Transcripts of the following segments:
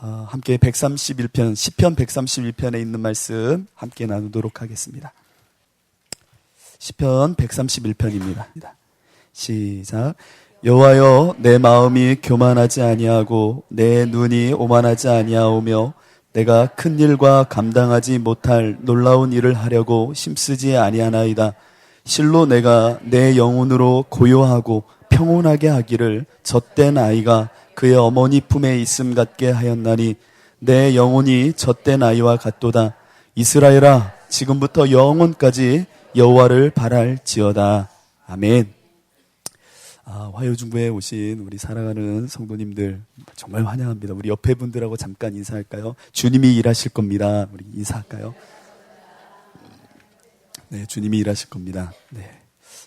함께 131편, 시편 131편에 있는 말씀 함께 나누도록 하겠습니다. 시편 131편입니다. 시작. 여호와여, 내 마음이 교만하지 아니하고 내 눈이 오만하지 아니하오며 내가 큰 일과 감당하지 못할 놀라운 일을 하려고 힘쓰지 아니하나이다. 실로 내가 내 영혼으로 고요하고 평온하게 하기를 젖된 아이가 그의 어머니 품에 있음 같게 하였나니 내 영혼이 젖된 아이와 같도다. 이스라엘아, 지금부터 영원까지 여호와를 바랄지어다. 아멘. 화요중부에 오신 우리 사랑하는 성도님들 정말 환영합니다. 우리 옆에 분들하고 잠깐 인사할까요? 주님이 일하실 겁니다. 우리 인사할까요? 네, 주님이 일하실 겁니다. 네.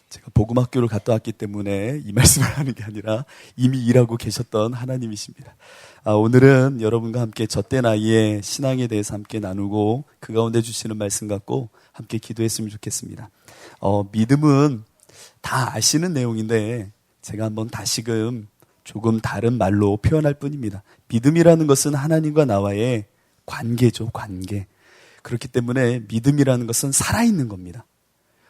제가 복음학교를 갔다 왔기 때문에 이 말씀을 하는 게 아니라 이미 일하고 계셨던 하나님이십니다. 오늘은 여러분과 함께 젖된 아이의 신앙에 대해서 함께 나누고 그 가운데 주시는 말씀 갖고 함께 기도했으면 좋겠습니다. 믿음은 다 아시는 내용인데 제가 한번 다시금 조금 다른 말로 표현할 뿐입니다. 믿음이라는 것은 하나님과 나와의 관계죠, 관계. 그렇기 때문에 믿음이라는 것은 살아있는 겁니다.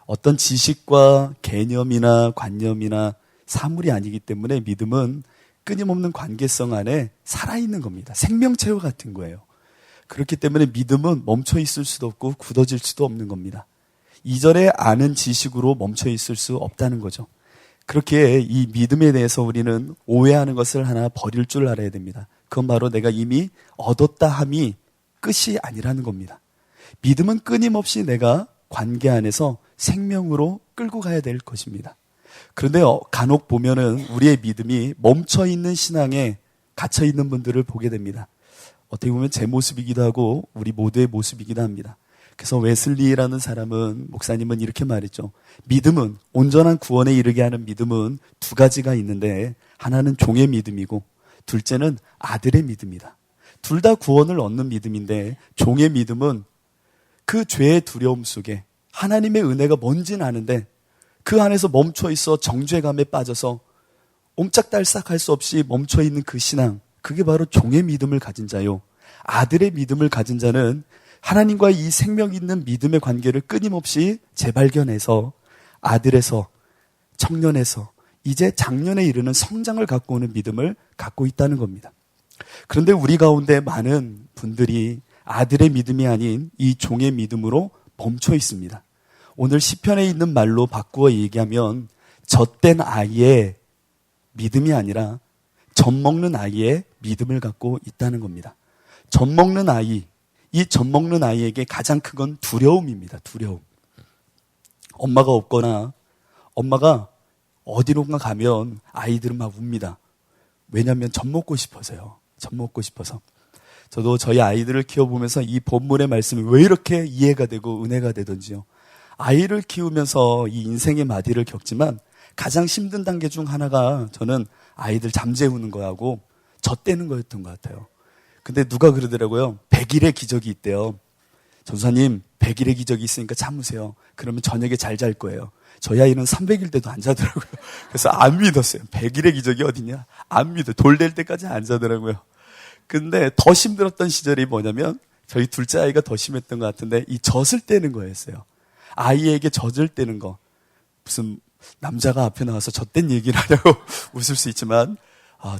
어떤 지식과 개념이나 관념이나 사물이 아니기 때문에 믿음은 끊임없는 관계성 안에 살아있는 겁니다. 생명체와 같은 거예요. 그렇기 때문에 믿음은 멈춰 있을 수도 없고 굳어질 수도 없는 겁니다. 이전에 아는 지식으로 멈춰 있을 수 없다는 거죠. 그렇게 이 믿음에 대해서 우리는 오해하는 것을 하나 버릴 줄 알아야 됩니다. 그건 바로 내가 이미 얻었다 함이 끝이 아니라는 겁니다. 믿음은 끊임없이 내가 관계 안에서 생명으로 끌고 가야 될 것입니다. 그런데 간혹 보면은 우리의 믿음이 멈춰있는 신앙에 갇혀있는 분들을 보게 됩니다. 어떻게 보면 제 모습이기도 하고 우리 모두의 모습이기도 합니다. 그래서 웨슬리라는 사람은, 목사님은 이렇게 말했죠. 믿음은, 온전한 구원에 이르게 하는 믿음은 두 가지가 있는데 하나는 종의 믿음이고 둘째는 아들의 믿음이다. 둘 다 구원을 얻는 믿음인데 종의 믿음은 그 죄의 두려움 속에 하나님의 은혜가 뭔지는 아는데 그 안에서 멈춰 있어 정죄감에 빠져서 옴짝달싹할 수 없이 멈춰 있는 그 신앙, 그게 바로 종의 믿음을 가진 자요. 아들의 믿음을 가진 자는 하나님과 이 생명 있는 믿음의 관계를 끊임없이 재발견해서 아들에서 청년에서 이제 장년에 이르는 성장을 갖고 오는 믿음을 갖고 있다는 겁니다. 그런데 우리 가운데 많은 분들이 아들의 믿음이 아닌 이 종의 믿음으로 멈춰 있습니다. 오늘 시편에 있는 말로 바꾸어 얘기하면 젖된 아이의 믿음이 아니라 젖 먹는 아이의 믿음을 갖고 있다는 겁니다. 젖 먹는 아이, 이 젖 먹는 아이에게 가장 큰 건 두려움입니다. 두려움. 엄마가 없거나 엄마가 어디론가 가면 아이들은 막 웁니다. 왜냐하면 젖 먹고 싶어서요. 젖 먹고 싶어서. 저도 저희 아이들을 키워보면서 이 본문의 말씀이 왜 이렇게 이해가 되고 은혜가 되던지요. 아이를 키우면서 이 인생의 마디를 겪지만 가장 힘든 단계 중 하나가 저는 아이들 잠재우는 거하고 젖대는 거였던 것 같아요. 근데 누가 그러더라고요. 100일의 기적이 있대요. 전사님, 100일의 기적이 있으니까 참으세요. 그러면 저녁에 잘 잘 거예요. 저희 아이는 300일 때도 안 자더라고요. 그래서 안 믿었어요. 100일의 기적이 어디냐? 안 믿어요. 돌 될 때까지 안 자더라고요. 근데 더 힘들었던 시절이 뭐냐면 저희 둘째 아이가 더 심했던 것 같은데 이 젖을 떼는 거였어요. 아이에게 젖을 떼는 거. 무슨 남자가 앞에 나와서 젖된 얘기를 하냐고 웃을 수 있지만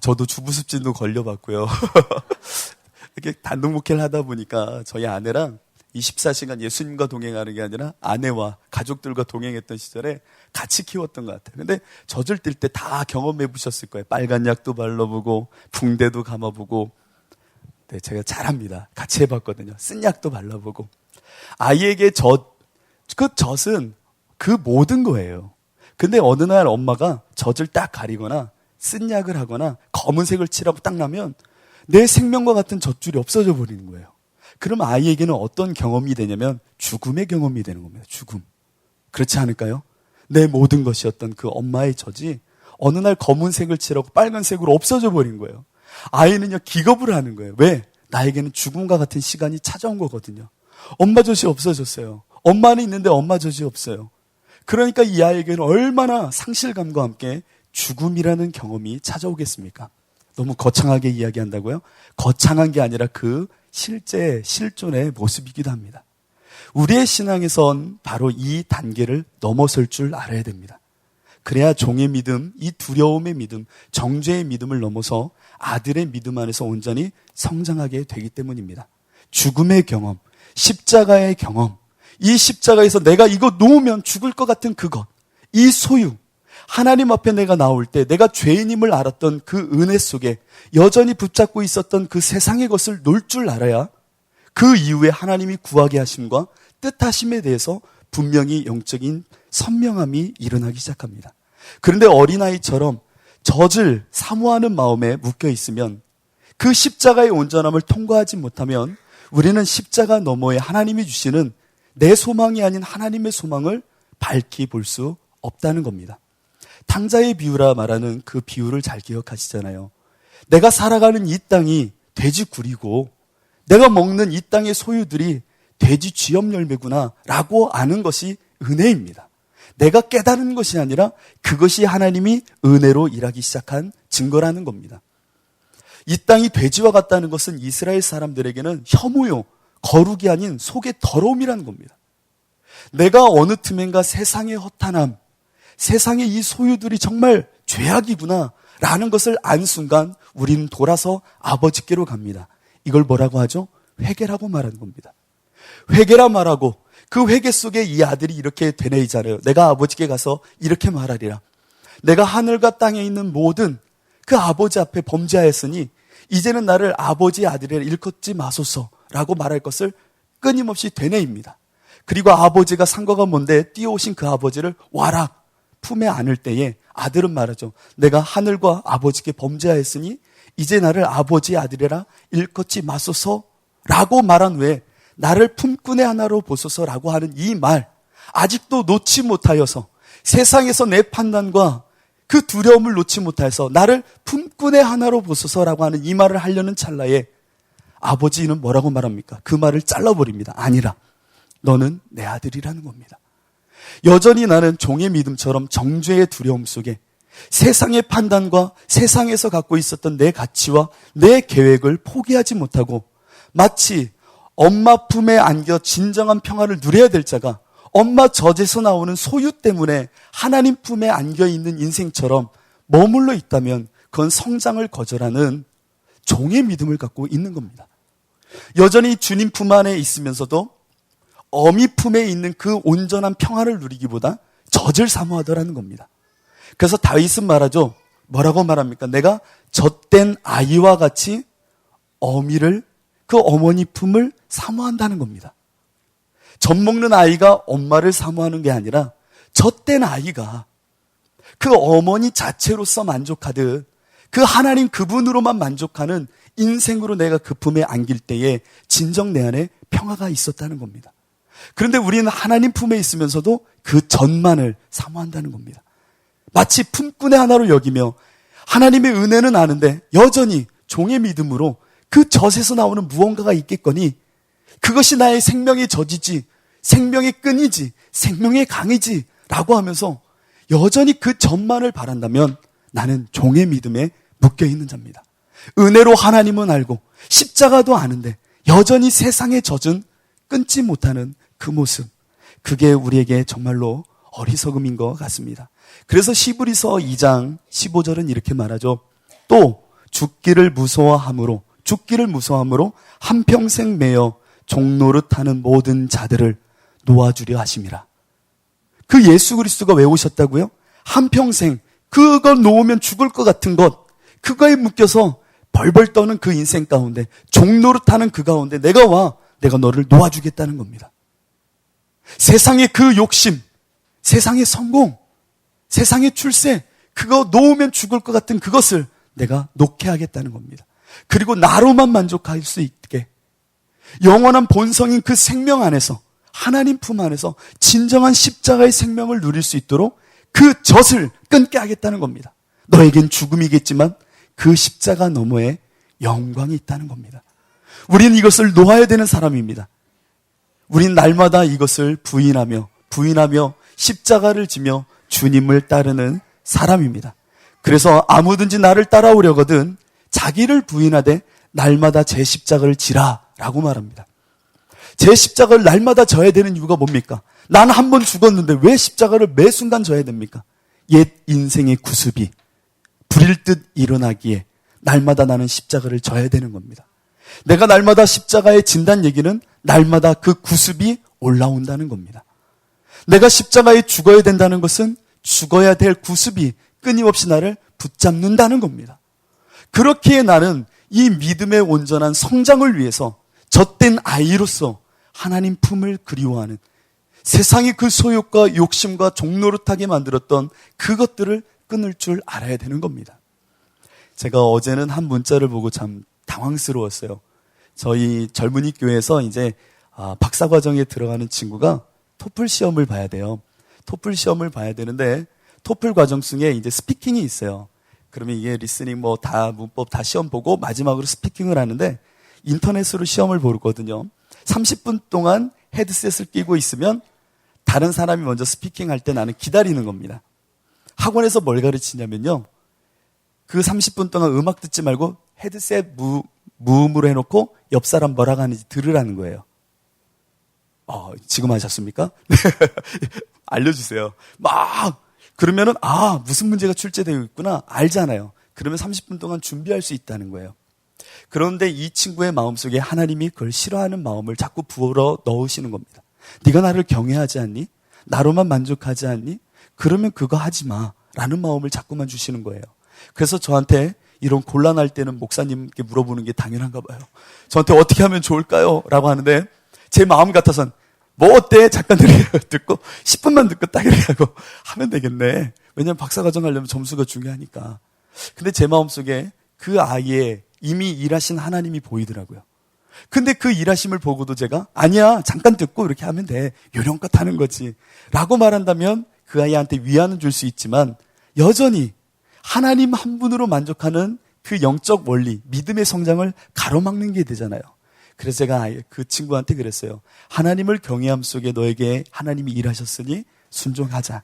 저도 주부습진도 걸려봤고요. 이렇게 단독 목회를 하다 보니까 저희 아내랑 24시간 예수님과 동행하는 게 아니라 아내와 가족들과 동행했던 시절에 같이 키웠던 것 같아요. 근데 젖을 뗄 때 다 경험해 보셨을 거예요. 빨간 약도 발라보고 붕대도 감아보고. 네, 제가 잘합니다. 같이 해봤거든요. 쓴 약도 발라보고. 아이에게 그 젖은 그 모든 거예요. 근데 어느 날 엄마가 젖을 딱 가리거나 쓴 약을 하거나 검은색을 칠하고 딱 나면 내 생명과 같은 젖줄이 없어져 버리는 거예요. 그럼 아이에게는 어떤 경험이 되냐면 죽음의 경험이 되는 겁니다. 죽음. 그렇지 않을까요? 내 모든 것이었던 그 엄마의 젖이 어느 날 검은색을 칠하고 빨간색으로 없어져 버린 거예요. 아이는요 기겁을 하는 거예요. 왜? 나에게는 죽음과 같은 시간이 찾아온 거거든요. 엄마 젖이 없어졌어요. 엄마는 있는데 엄마 젖이 없어요. 그러니까 이 아이에게는 얼마나 상실감과 함께 죽음이라는 경험이 찾아오겠습니까? 너무 거창하게 이야기한다고요? 거창한 게 아니라 그 실제 실존의 모습이기도 합니다. 우리의 신앙에선 바로 이 단계를 넘어설 줄 알아야 됩니다. 그래야 종의 믿음, 이 두려움의 믿음, 정죄의 믿음을 넘어서 아들의 믿음 안에서 온전히 성장하게 되기 때문입니다. 죽음의 경험, 십자가의 경험, 이 십자가에서 내가 이거 놓으면 죽을 것 같은 그것, 이 소유, 하나님 앞에 내가 나올 때 내가 죄인임을 알았던 그 은혜 속에 여전히 붙잡고 있었던 그 세상의 것을 놓을 줄 알아야 그 이후에 하나님이 구하게 하심과 뜻하심에 대해서 분명히 영적인 선명함이 일어나기 시작합니다. 그런데 어린아이처럼 젖을 사모하는 마음에 묶여 있으면 그 십자가의 온전함을 통과하지 못하면 우리는 십자가 너머에 하나님이 주시는 내 소망이 아닌 하나님의 소망을 밝히 볼 수 없다는 겁니다. 탕자의 비유라 말하는 그 비유를 잘 기억하시잖아요. 내가 살아가는 이 땅이 돼지 굴이고 내가 먹는 이 땅의 소유들이 돼지 쥐염 열매구나 라고 아는 것이 은혜입니다. 내가 깨달은 것이 아니라 그것이 하나님이 은혜로 일하기 시작한 증거라는 겁니다. 이 땅이 돼지와 같다는 것은 이스라엘 사람들에게는 혐오요, 거룩이 아닌 속의 더러움이라는 겁니다. 내가 어느 틈엔가 세상의 허탄함, 세상의 이 소유들이 정말 죄악이구나 라는 것을 안 순간 우리는 돌아서 아버지께로 갑니다. 이걸 뭐라고 하죠? 회개라고 말하는 겁니다. 회개라 말하고 그 회개 속에 이 아들이 이렇게 되뇌이잖아요. 내가 아버지께 가서 이렇게 말하리라. 내가 하늘과 땅에 있는 모든 그 아버지 앞에 범죄하였으니 이제는 나를 아버지의 아들이라 일컫지 마소서라고 말할 것을 끊임없이 되뇌입니다. 그리고 아버지가 상거가 뭔데 뛰어오신 그 아버지를 와라 품에 안을 때에 아들은 말하죠. 내가 하늘과 아버지께 범죄하였으니 이제 나를 아버지의 아들이라 일컫지 마소서라고 말한 후에 나를 품꾼의 하나로 보소서라고 하는 이 말, 아직도 놓지 못하여서 세상에서 내 판단과 그 두려움을 놓지 못해서 나를 품꾼의 하나로 보소서라고 하는 이 말을 하려는 찰나에 아버지는 뭐라고 말합니까? 그 말을 잘라버립니다. 아니라 너는 내 아들이라는 겁니다. 여전히 나는 종의 믿음처럼 정죄의 두려움 속에 세상의 판단과 세상에서 갖고 있었던 내 가치와 내 계획을 포기하지 못하고 마치 엄마 품에 안겨 진정한 평화를 누려야 될 자가 엄마 젖에서 나오는 소유 때문에 하나님 품에 안겨 있는 인생처럼 머물러 있다면 그건 성장을 거절하는 종의 믿음을 갖고 있는 겁니다. 여전히 주님 품 안에 있으면서도 어미 품에 있는 그 온전한 평화를 누리기보다 젖을 사모하더라는 겁니다. 그래서 다윗은 말하죠. 뭐라고 말합니까? 내가 젖된 아이와 같이 어미를 그 어머니 품을 사모한다는 겁니다. 젖 먹는 아이가 엄마를 사모하는 게 아니라 젖된 아이가 그 어머니 자체로서 만족하듯 그 하나님 그분으로만 만족하는 인생으로 내가 그 품에 안길 때에 진정 내 안에 평화가 있었다는 겁니다. 그런데 우리는 하나님 품에 있으면서도 그 젖만을 사모한다는 겁니다. 마치 품꾼의 하나로 여기며 하나님의 은혜는 아는데 여전히 종의 믿음으로 그 젖에서 나오는 무언가가 있겠거니 그것이 나의 생명의 젖이지, 생명의 끈이지, 생명의 강이지 라고 하면서 여전히 그 젖만을 바란다면 나는 종의 믿음에 묶여있는 자입니다. 은혜로 하나님은 알고 십자가도 아는데 여전히 세상의 젖은 끊지 못하는 그 모습, 그게 우리에게 정말로 어리석음인 것 같습니다. 그래서 히브리서 2장 15절은 이렇게 말하죠. 또 죽기를 무서워함으로 한평생 매여 종노릇하는 모든 자들을 놓아주려 하심이라. 그 예수 그리스도가 왜 오셨다고요? 한평생 그걸 놓으면 죽을 것 같은 것, 그거에 묶여서 벌벌 떠는 그 인생 가운데 종노릇하는 그 가운데 내가 너를 놓아주겠다는 겁니다. 세상의 그 욕심, 세상의 성공, 세상의 출세, 그거 놓으면 죽을 것 같은 그것을 내가 놓게 하겠다는 겁니다. 그리고 나로만 만족할 수 있게 영원한 본성인 그 생명 안에서 하나님 품 안에서 진정한 십자가의 생명을 누릴 수 있도록 그 젖을 끊게 하겠다는 겁니다. 너에겐 죽음이겠지만 그 십자가 너머에 영광이 있다는 겁니다. 우리는 이것을 놓아야 되는 사람입니다. 우린 날마다 이것을 부인하며 십자가를 지며 주님을 따르는 사람입니다. 그래서 아무든지 나를 따라오려거든 자기를 부인하되 날마다 제 십자가를 지라라고 말합니다. 제 십자가를 날마다 져야 되는 이유가 뭡니까? 나는 한 번 죽었는데 왜 십자가를 매 순간 져야 됩니까? 옛 인생의 구습이 불일 듯 일어나기에 날마다 나는 십자가를 져야 되는 겁니다. 내가 날마다 십자가에 진다는 얘기는 날마다 그 구습이 올라온다는 겁니다. 내가 십자가에 죽어야 된다는 것은 죽어야 될 구습이 끊임없이 나를 붙잡는다는 겁니다. 그렇기에 나는 이 믿음의 온전한 성장을 위해서 젖된 아이로서 하나님 품을 그리워하는, 세상이 그 소욕과 욕심과 종노릇하게 만들었던 그것들을 끊을 줄 알아야 되는 겁니다. 제가 어제는 한 문자를 보고 참 당황스러웠어요. 저희 젊은이 교회에서 이제 박사과정에 들어가는 친구가 토플 시험을 봐야 돼요. 토플 시험을 봐야 되는데 토플 과정 중에 이제 스피킹이 있어요. 그러면 이게 리스닝 뭐 다 문법 다 시험 보고 마지막으로 스피킹을 하는데 인터넷으로 시험을 보거든요. 30분 동안 헤드셋을 끼고 있으면 다른 사람이 먼저 스피킹 할 때 나는 기다리는 겁니다. 학원에서 뭘 가르치냐면요. 그 30분 동안 음악 듣지 말고 헤드셋 무음으로 해놓고 옆 사람 뭐라고 하는지 들으라는 거예요. 지금 하셨습니까? 알려주세요. 그러면은 무슨 문제가 출제되어 있구나 알잖아요. 그러면 30분 동안 준비할 수 있다는 거예요. 그런데 이 친구의 마음속에 하나님이 그걸 싫어하는 마음을 자꾸 부어 넣으시는 겁니다. 네가 나를 경외하지 않니? 나로만 만족하지 않니? 그러면 그거 하지 마 라는 마음을 자꾸만 주시는 거예요. 그래서 저한테 이런 곤란할 때는 목사님께 물어보는 게 당연한가 봐요. 저한테 어떻게 하면 좋을까요? 라고 하는데 제 마음 같아선 뭐 어때? 잠깐 듣고 10분만 듣고 딱 이렇게 하고 하면 되겠네. 왜냐면 박사과정 하려면 점수가 중요하니까. 근데 제 마음속에 그 아이의 이미 일하신 하나님이 보이더라고요. 근데 그 일하심을 보고도 제가 아니야 잠깐 듣고 이렇게 하면 돼. 요령껏 하는 거지 라고 말한다면 그 아이한테 위안은 줄 수 있지만 여전히 하나님 한 분으로 만족하는 그 영적 원리, 믿음의 성장을 가로막는 게 되잖아요. 그래서 제가 그 친구한테 그랬어요. 하나님을 경외함 속에 너에게 하나님이 일하셨으니 순종하자.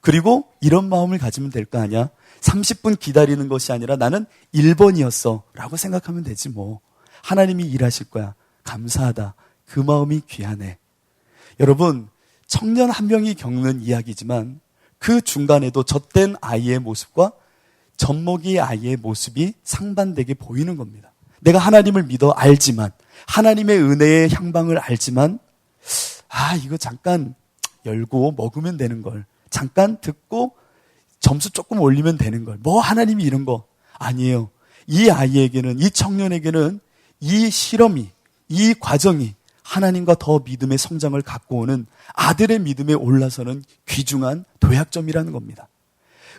그리고 이런 마음을 가지면 될 거 아니야. 30분 기다리는 것이 아니라 나는 1번이었어 라고 생각하면 되지 뭐. 하나님이 일하실 거야. 감사하다. 그 마음이 귀하네. 여러분, 청년 한 명이 겪는 이야기지만 그 중간에도 젖된 아이의 모습과 젖먹이 아이의 모습이 상반되게 보이는 겁니다. 내가 하나님을 믿어 알지만, 하나님의 은혜의 향방을 알지만, 이거 잠깐 열고 먹으면 되는 걸, 잠깐 듣고 점수 조금 올리면 되는 걸, 뭐 하나님이 이런 거 아니에요. 이 아이에게는, 이 청년에게는 이 실험이, 이 과정이 하나님과 더 믿음의 성장을 갖고 오는 아들의 믿음에 올라서는 귀중한 도약점이라는 겁니다.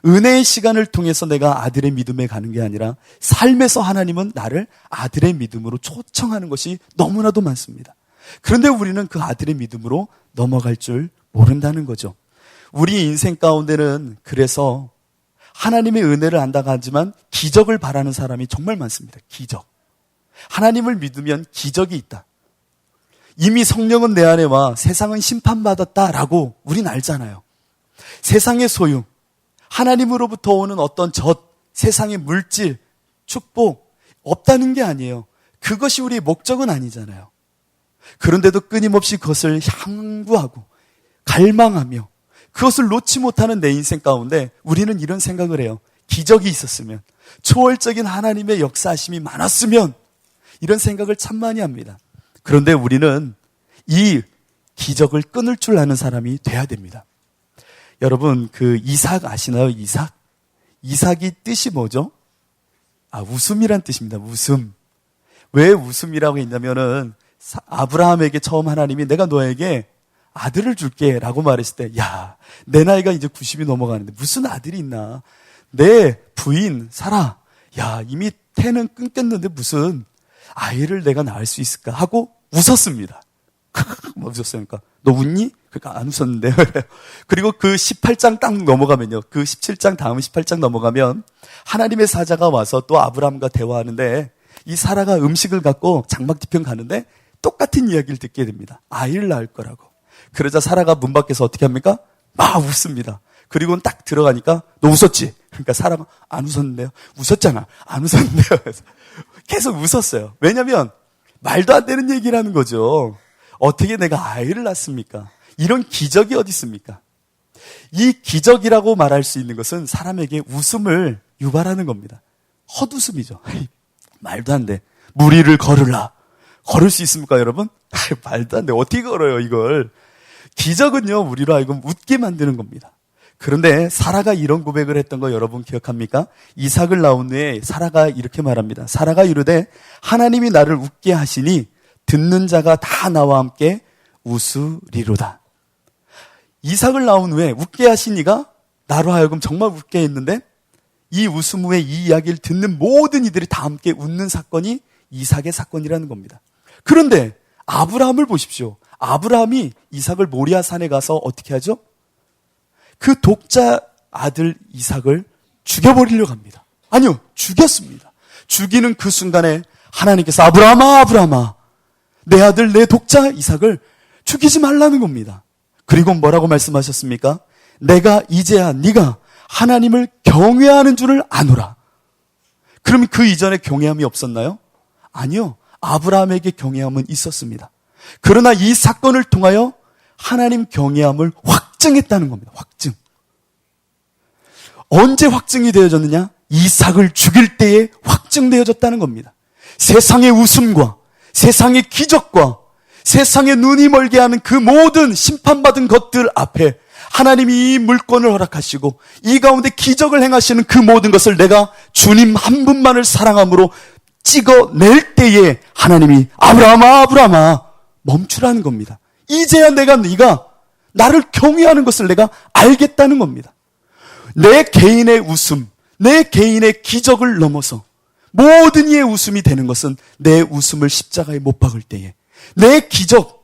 은혜의 시간을 통해서 내가 아들의 믿음에 가는 게 아니라 삶에서 하나님은 나를 아들의 믿음으로 초청하는 것이 너무나도 많습니다. 그런데 우리는 그 아들의 믿음으로 넘어갈 줄 모른다는 거죠. 우리 인생 가운데는 그래서 하나님의 은혜를 안다고 하지만 기적을 바라는 사람이 정말 많습니다. 기적. 하나님을 믿으면 기적이 있다. 이미 성령은 내 안에 와 세상은 심판받았다라고 우린 알잖아요. 세상의 소유, 하나님으로부터 오는 어떤 세상의 물질, 축복 없다는 게 아니에요. 그것이 우리의 목적은 아니잖아요. 그런데도 끊임없이 그것을 향구하고 갈망하며 그것을 놓지 못하는 내 인생 가운데 우리는 이런 생각을 해요. 기적이 있었으면, 초월적인 하나님의 역사하심이 많았으면, 이런 생각을 참 많이 합니다. 그런데 우리는 이 기적을 끊을 줄 아는 사람이 돼야 됩니다. 여러분, 그 이삭 아시나요? 이삭이 뜻이 뭐죠? 웃음이란 뜻입니다. 웃음. 왜 웃음이라고 했냐면은 아브라함에게 처음 하나님이 내가 너에게 아들을 줄게 라고 말했을 때, 내 나이가 이제 90이 넘어가는데 무슨 아들이 있나? 내 부인 사라, 이미 태는 끊겼는데 무슨 아이를 내가 낳을 수 있을까 하고 웃었습니다. 웃었어요. 그러니까 너 웃니? 그러니까 안 웃었는데. 그리고 그 18장 딱 넘어가면요. 그 17장 다음 18장 넘어가면 하나님의 사자가 와서 또 아브라함과 대화하는데 이 사라가 음식을 갖고 장막 뒤편 가는데 똑같은 이야기를 듣게 됩니다. 아이를 낳을 거라고. 그러자 사라가 문 밖에서 어떻게 합니까? 막 웃습니다. 그리고는 딱 들어가니까 너 웃었지? 그러니까 사라가 안 웃었는데요. 웃었잖아. 안 웃었는데요. 그래서 계속 웃었어요. 왜냐면 말도 안 되는 얘기를 하는 거죠. 어떻게 내가 아이를 낳습니까? 이런 기적이 어디 있습니까? 이 기적이라고 말할 수 있는 것은 사람에게 웃음을 유발하는 겁니다. 헛웃음이죠. 말도 안 돼. 무리를 걸으라. 걸을 수 있습니까, 여러분? 말도 안 돼. 어떻게 걸어요, 이걸? 기적은요, 우리로 하여금 웃게 만드는 겁니다. 그런데 사라가 이런 고백을 했던 거 여러분 기억합니까? 이삭을 낳은 후에 사라가 이렇게 말합니다. 사라가 이르되 하나님이 나를 웃게 하시니 듣는 자가 다 나와 함께 웃으리로다. 이삭을 낳은 후에 웃게 하신 이가 나로 하여금 정말 웃게 했는데 이 웃음 후에 이 이야기를 듣는 모든 이들이 다 함께 웃는 사건이 이삭의 사건이라는 겁니다. 그런데 아브라함을 보십시오. 아브라함이 이삭을 모리아 산에 가서 어떻게 하죠? 그 독자 아들 이삭을 죽여버리려고 합니다. 아니요, 죽였습니다. 죽이는 그 순간에 하나님께서 아브라함아, 아브라함아, 내 아들, 내 독자 이삭을 죽이지 말라는 겁니다. 그리고 뭐라고 말씀하셨습니까? 내가 이제야 네가 하나님을 경외하는 줄을 아노라. 그럼 그 이전에 경외함이 없었나요? 아니요. 아브라함에게 경외함은 있었습니다. 그러나 이 사건을 통하여 하나님 경외함을 확증했다는 겁니다. 확증. 언제 확증이 되어졌느냐? 이삭을 죽일 때에 확증되어졌다는 겁니다. 세상의 웃음과 세상의 기적과 세상의 눈이 멀게 하는 그 모든 심판받은 것들 앞에 하나님이 이 물권을 허락하시고 이 가운데 기적을 행하시는 그 모든 것을 내가 주님 한 분만을 사랑함으로 찍어낼 때에 하나님이 아브라함아, 아브라함아 멈추라는 겁니다. 이제야 네가 나를 경외하는 것을 내가 알겠다는 겁니다. 내 개인의 웃음, 내 개인의 기적을 넘어서 모든 이의 웃음이 되는 것은 내 웃음을 십자가에 못 박을 때에 내 기적,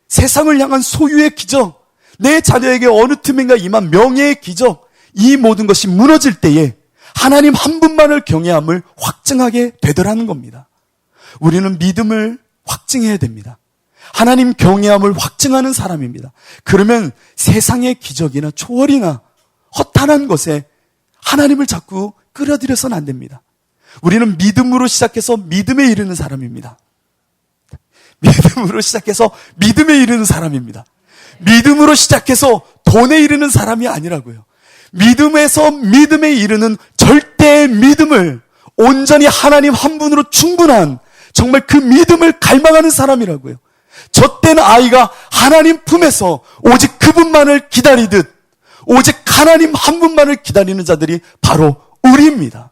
세상을 향한 소유의 기적, 내 자녀에게 어느 틈인가 임한 명예의 기적, 이 모든 것이 무너질 때에 하나님 한 분만을 경외함을 확증하게 되더라는 겁니다. 우리는 믿음을 확증해야 됩니다. 하나님 경외함을 확증하는 사람입니다. 그러면 세상의 기적이나 초월이나 허탄한 것에 하나님을 자꾸 끌어들여서는 안 됩니다. 우리는 믿음으로 시작해서 믿음에 이르는 사람입니다. 믿음으로 시작해서 믿음에 이르는 사람입니다. 믿음으로 시작해서 돈에 이르는 사람이 아니라고요. 믿음에서 믿음에 이르는 절대의 믿음을 온전히 하나님 한 분으로 충분한 정말 그 믿음을 갈망하는 사람이라고요. 젖된 아이가 하나님 품에서 오직 그분만을 기다리듯 오직 하나님 한 분만을 기다리는 자들이 바로 우리입니다.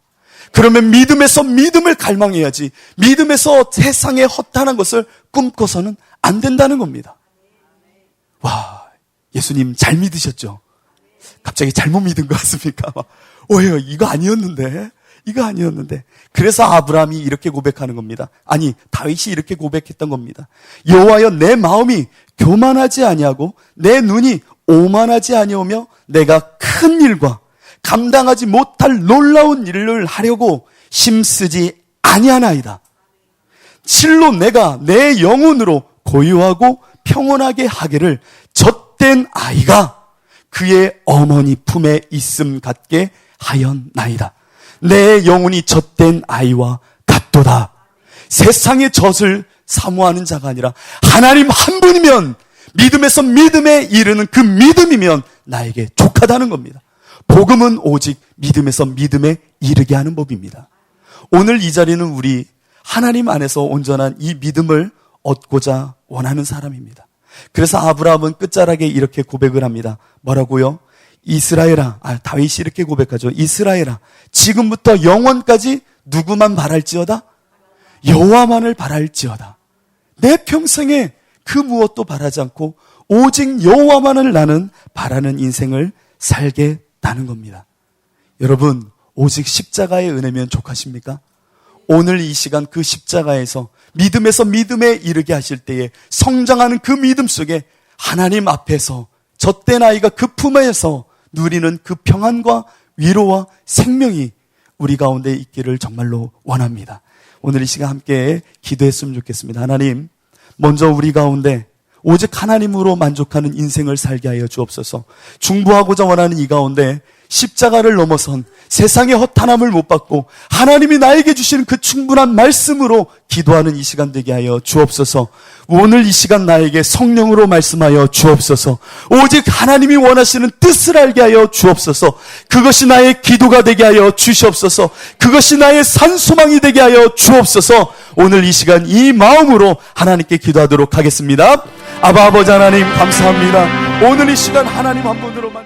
그러면 믿음에서 믿음을 갈망해야지 믿음에서 세상의 허탄한 것을 꿈꿔서는 안 된다는 겁니다. 와, 예수님 잘 믿으셨죠? 갑자기 잘못 믿은 것 같습니까? 오해요. 이거 아니었는데. 그래서 아브라함이 이렇게 고백하는 겁니다. 아니, 다윗이 이렇게 고백했던 겁니다. 여호와여, 내 마음이 교만하지 아니하고 내 눈이 오만하지 아니오며 내가 큰 일과 감당하지 못할 놀라운 일을 하려고 힘쓰지 아니하나이다. 실로 내가 내 영혼으로 고요하고 평온하게 하기를 젖된 아이가 그의 어머니 품에 있음 같게 하였나이다. 내 영혼이 젖된 아이와 같도다. 세상의 젖을 사모하는 자가 아니라 하나님 한 분이면 믿음에서 믿음에 이르는 그 믿음이면 나에게 족하다는 겁니다. 복음은 오직 믿음에서 믿음에 이르게 하는 법입니다. 오늘 이 자리는 우리 하나님 안에서 온전한 이 믿음을 얻고자 원하는 사람입니다. 그래서 아브라함은 끝자락에 이렇게 고백을 합니다. 뭐라고요? 이스라엘아, 다윗이 이렇게 고백하죠. 이스라엘아, 지금부터 영원까지 누구만 바랄지어다? 여호와만을 바랄지어다. 내 평생에 그 무엇도 바라지 않고 오직 여호와만을 나는 바라는 인생을 살겠다는 겁니다. 여러분, 오직 십자가의 은혜면 족하십니까? 오늘 이 시간 그 십자가에서 믿음에 이르게 하실 때에 성장하는 그 믿음 속에 하나님 앞에서 젖된 아이가 그 품에서 누리는 그 평안과 위로와 생명이 우리 가운데 있기를 정말로 원합니다. 오늘 이 시간 함께 기도했으면 좋겠습니다. 하나님, 먼저 우리 가운데 오직 하나님으로 만족하는 인생을 살게 하여 주옵소서. 중보하고자 원하는 이 가운데 십자가를 넘어선 세상의 허탄함을 못 받고 하나님이 나에게 주시는 그 충분한 말씀으로 기도하는 이 시간 되게 하여 주옵소서. 오늘 이 시간 나에게 성령으로 말씀하여 주옵소서. 오직 하나님이 원하시는 뜻을 알게 하여 주옵소서. 그것이 나의 기도가 되게 하여 주시옵소서. 그것이 나의 산소망이 되게 하여 주옵소서. 오늘 이 시간 이 마음으로 하나님께 기도하도록 하겠습니다. 아바 아버지 하나님 감사합니다. 오늘 이 시간 하나님 한 분으로만